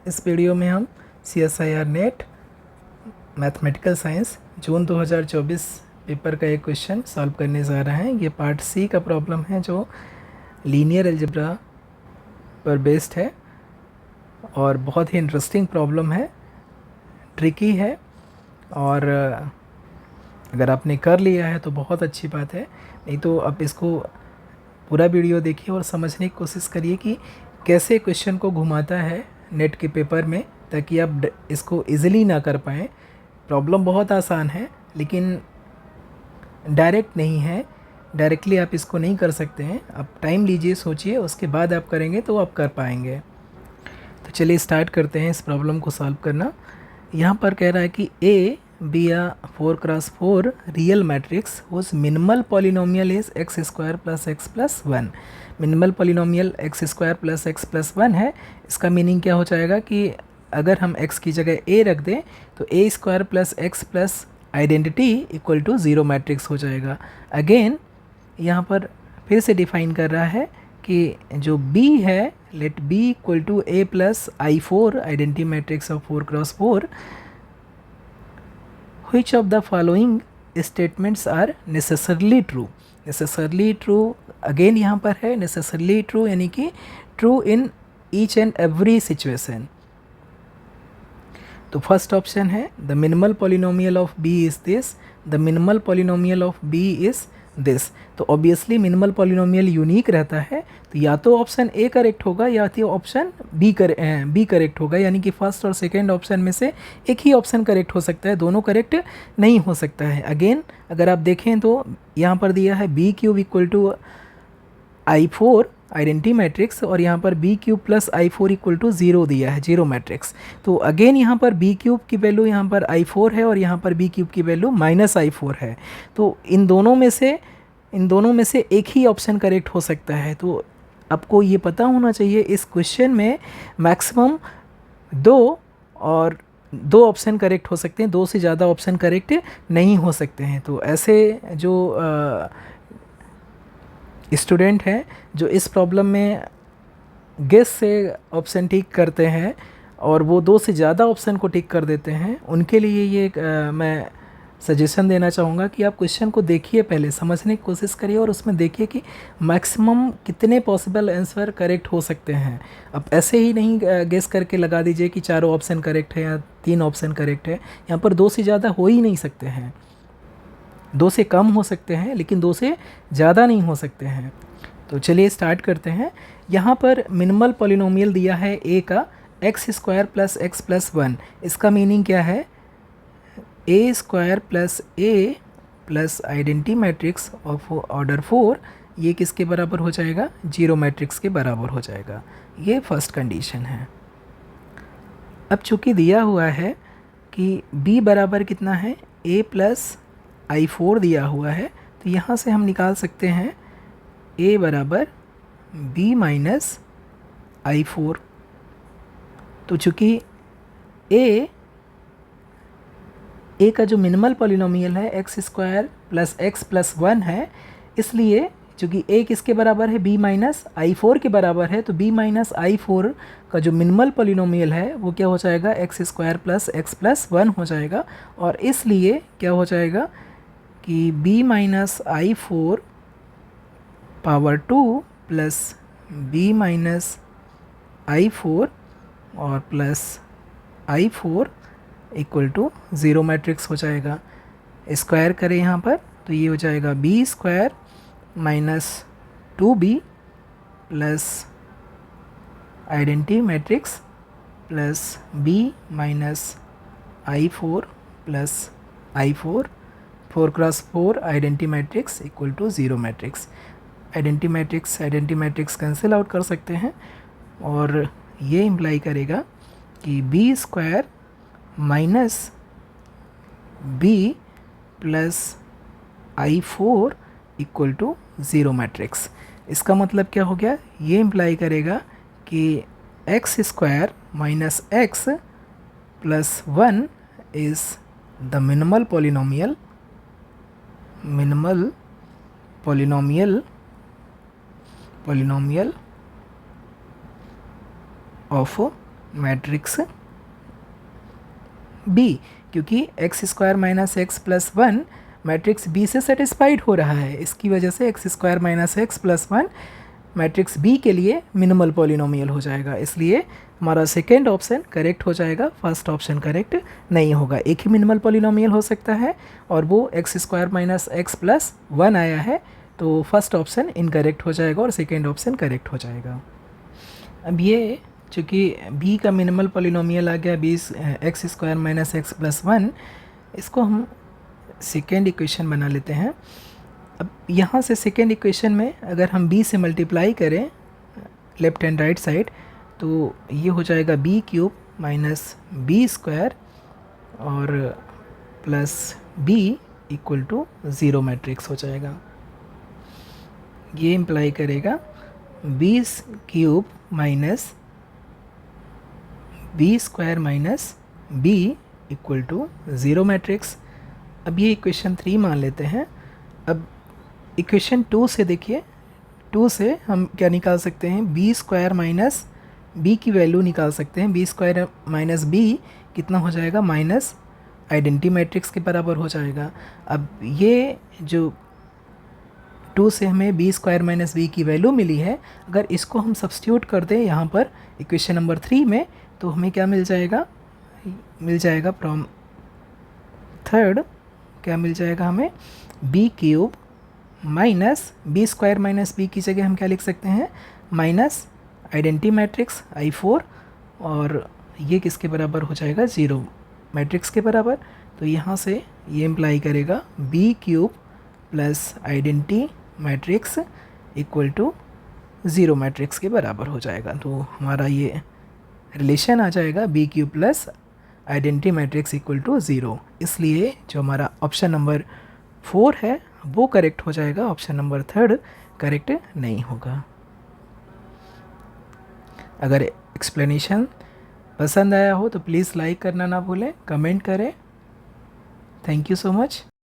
इस वीडियो में हम CSIR नेट मैथमेटिकल साइंस जून 2024 पेपर का एक क्वेश्चन सॉल्व करने जा रहे हैं। ये पार्ट सी का प्रॉब्लम है जो लीनियर अलजेब्रा पर बेस्ड है और बहुत ही इंटरेस्टिंग प्रॉब्लम है, ट्रिकी है और अगर आपने कर लिया है तो बहुत अच्छी बात है, नहीं तो आप इसको पूरा वीडियो देखिए और समझने की कोशिश करिए कि कैसे क्वेश्चन को घुमाता है नेट के पेपर में, ताकि आप इसको इजीली ना कर पाएँ। प्रॉब्लम बहुत आसान है लेकिन डायरेक्ट नहीं है, डायरेक्टली आप इसको नहीं कर सकते हैं। आप टाइम लीजिए, सोचिए, उसके बाद आप करेंगे तो आप कर पाएंगे। तो चलिए स्टार्ट करते हैं इस प्रॉब्लम को सॉल्व करना। यहाँ पर कह रहा है कि a B a 4x4 real matrix whose minimal polynomial is x square plus x plus one. Minimal polynomial x square plus x plus one है। इसका मीनिंग क्या हो जाएगा कि अगर हम x की जगह a रख दें तो a square plus x plus identity equal to zero matrix हो जाएगा। अगेन यहाँ पर फिर से डिफाइन कर रहा है कि जो b है, let b equal to a plus I4 identity matrix of 4x4, which of the following statements are necessarily true। necessarily true again यहाँ पर है necessarily true यानी कि true in each and every situation। तो first option है the minimal polynomial of b is this, the minimal polynomial of b is this. तो obviously minimal polynomial unique रहता है, तो या तो ऑप्शन ए करेक्ट होगा या तो ऑप्शन बी करेक्ट होगा, यानी कि फर्स्ट और सेकेंड ऑप्शन में से एक ही ऑप्शन करेक्ट हो सकता है, दोनों करेक्ट नहीं हो सकता है। अगेन अगर आप देखें तो यहाँ पर दिया है b cube equal to I4 identity matrix और यहाँ पर b cube plus I4 equal to zero दिया है, जीरो मैट्रिक्स। तो अगेन यहाँ पर बी क्यूब की वैल्यू यहाँ पर I4 है और यहाँ पर बी क्यूब की वैल्यू माइनस I4 है। तो इन दोनों में से एक ही ऑप्शन करेक्ट हो सकता है। तो आपको ये पता होना चाहिए इस क्वेश्चन में मैक्सिमम दो ऑप्शन करेक्ट हो सकते हैं, दो से ज़्यादा ऑप्शन करेक्ट नहीं हो सकते हैं। तो ऐसे जो स्टूडेंट हैं जो इस प्रॉब्लम में गेस से ऑप्शन टिक करते हैं और वो दो से ज़्यादा ऑप्शन को टिक कर देते हैं, उनके लिए ये मैं सजेशन देना चाहूँगा कि आप क्वेश्चन को देखिए, पहले समझने की कोशिश करिए और उसमें देखिए कि मैक्सिमम कितने पॉसिबल आंसर करेक्ट हो सकते हैं। अब ऐसे ही नहीं गेस करके लगा दीजिए कि चारों ऑप्शन करेक्ट है या तीन ऑप्शन करेक्ट है। यहाँ पर दो से ज़्यादा हो ही नहीं सकते हैं, दो से कम हो सकते हैं लेकिन दो से ज़्यादा नहीं हो सकते हैं। तो चलिए स्टार्ट करते हैं। यहाँ पर मिनिमल पॉलिनोमियल दिया है a का x square plus x plus one. इसका मीनिंग क्या है, a square plus a plus identity matrix of order 4, ये किसके बराबर हो जाएगा, जीरो मैट्रिक्स के बराबर हो जाएगा। ये फर्स्ट कंडीशन है। अब चूँकि दिया हुआ है कि b बराबर कितना है, a प्लस I4 दिया हुआ है, तो यहाँ से हम निकाल सकते हैं a बराबर b माइनस I4। तो चूँकि a का जो मिनिमल पॉलिनोमियल है x square plus x plus one है, इसलिए चूँकि a किसके बराबर है, b माइनस I4 के बराबर है, तो b माइनस I4 का जो मिनिमल पॉलिनोमियल है वो क्या हो जाएगा, x square plus x plus one हो जाएगा। और इसलिए क्या हो जाएगा कि b minus I4 power 2 plus b minus I4 और plus I4 equal to zero matrix हो जाएगा। स्क्वायर करें यहाँ पर तो ये हो जाएगा b square minus 2b plus identity matrix plus b minus I4 plus I4 4x4 identity matrix equal to zero matrix. Identity matrix cancel out कर सकते हैं और ये इम्प्लाई करेगा कि b square minus b plus I4 equal to zero matrix. इसका मतलब क्या हो गया, ये इम्प्लाई करेगा कि x square minus x plus one is the minimal polynomial of matrix b, क्योंकि x square minus x plus one matrix b से सेटिस्फाइड हो रहा है, इसकी वजह से x square minus x plus one matrix b के लिए मिनिमल पॉलिनोमियल हो जाएगा, इसलिए हमारा सेकेंड ऑप्शन करेक्ट हो जाएगा, फर्स्ट ऑप्शन करेक्ट नहीं होगा। एक ही मिनिमल पॉलिनोमियल हो सकता है और वो x square minus x plus one आया है, तो फर्स्ट ऑप्शन इनकरेक्ट हो जाएगा और सेकेंड ऑप्शन करेक्ट हो जाएगा। अब ये चूँकि बी का मिनिमल पॉलिनोमियल आ गया x square minus x plus one, इसको हम सेकेंड इक्वेशन बना लेते हैं। अब यहाँ से सेकेंड इक्वेशन में अगर हम b से मल्टीप्लाई करें लेफ्ट एंड राइट साइड, तो ये हो जाएगा b cube minus B square और plus b equal to zero matrix हो जाएगा। ये इम्प्लाई करेगा b cube minus B square minus b equal to zero matrix. अब ये इक्वेशन 3 मान लेते हैं। अब इक्वेशन 2 से देखिए, 2 से हम क्या निकाल सकते हैं, बी स्क्वायर माइनस बी की वैल्यू निकाल सकते हैं। बी स्क्वायर माइनस बी कितना हो जाएगा, माइनस आइडेंटिटी मैट्रिक्स के बराबर हो जाएगा। अब ये जो 2 से हमें बी स्क्वायर माइनस बी की वैल्यू मिली है, अगर इसको हम सब्स्टिट्यूट कर दें यहाँ पर इक्वेशन नंबर 3 में, तो हमें क्या मिल जाएगा फ्रॉम थर्ड क्या मिल जाएगा हमें, b cube minus B square minus b की जगह हम क्या लिख सकते हैं, माइनस आइडेंटिटी मैट्रिक्स I4, और ये किसके बराबर हो जाएगा, ज़ीरो मैट्रिक्स के बराबर। तो यहाँ से ये इम्प्लाई करेगा b cube plus identity matrix equal to zero matrix के बराबर हो जाएगा। तो हमारा ये रिलेशन आ जाएगा b cube plus identity matrix equal to zero, इसलिए जो हमारा ऑप्शन नंबर 4 है वो करेक्ट हो जाएगा, ऑप्शन नंबर 3 करेक्ट नहीं होगा। अगर एक्सप्लेनेशन पसंद आया हो तो प्लीज़ लाइक करना ना भूलें, कमेंट करें। Thank you so much.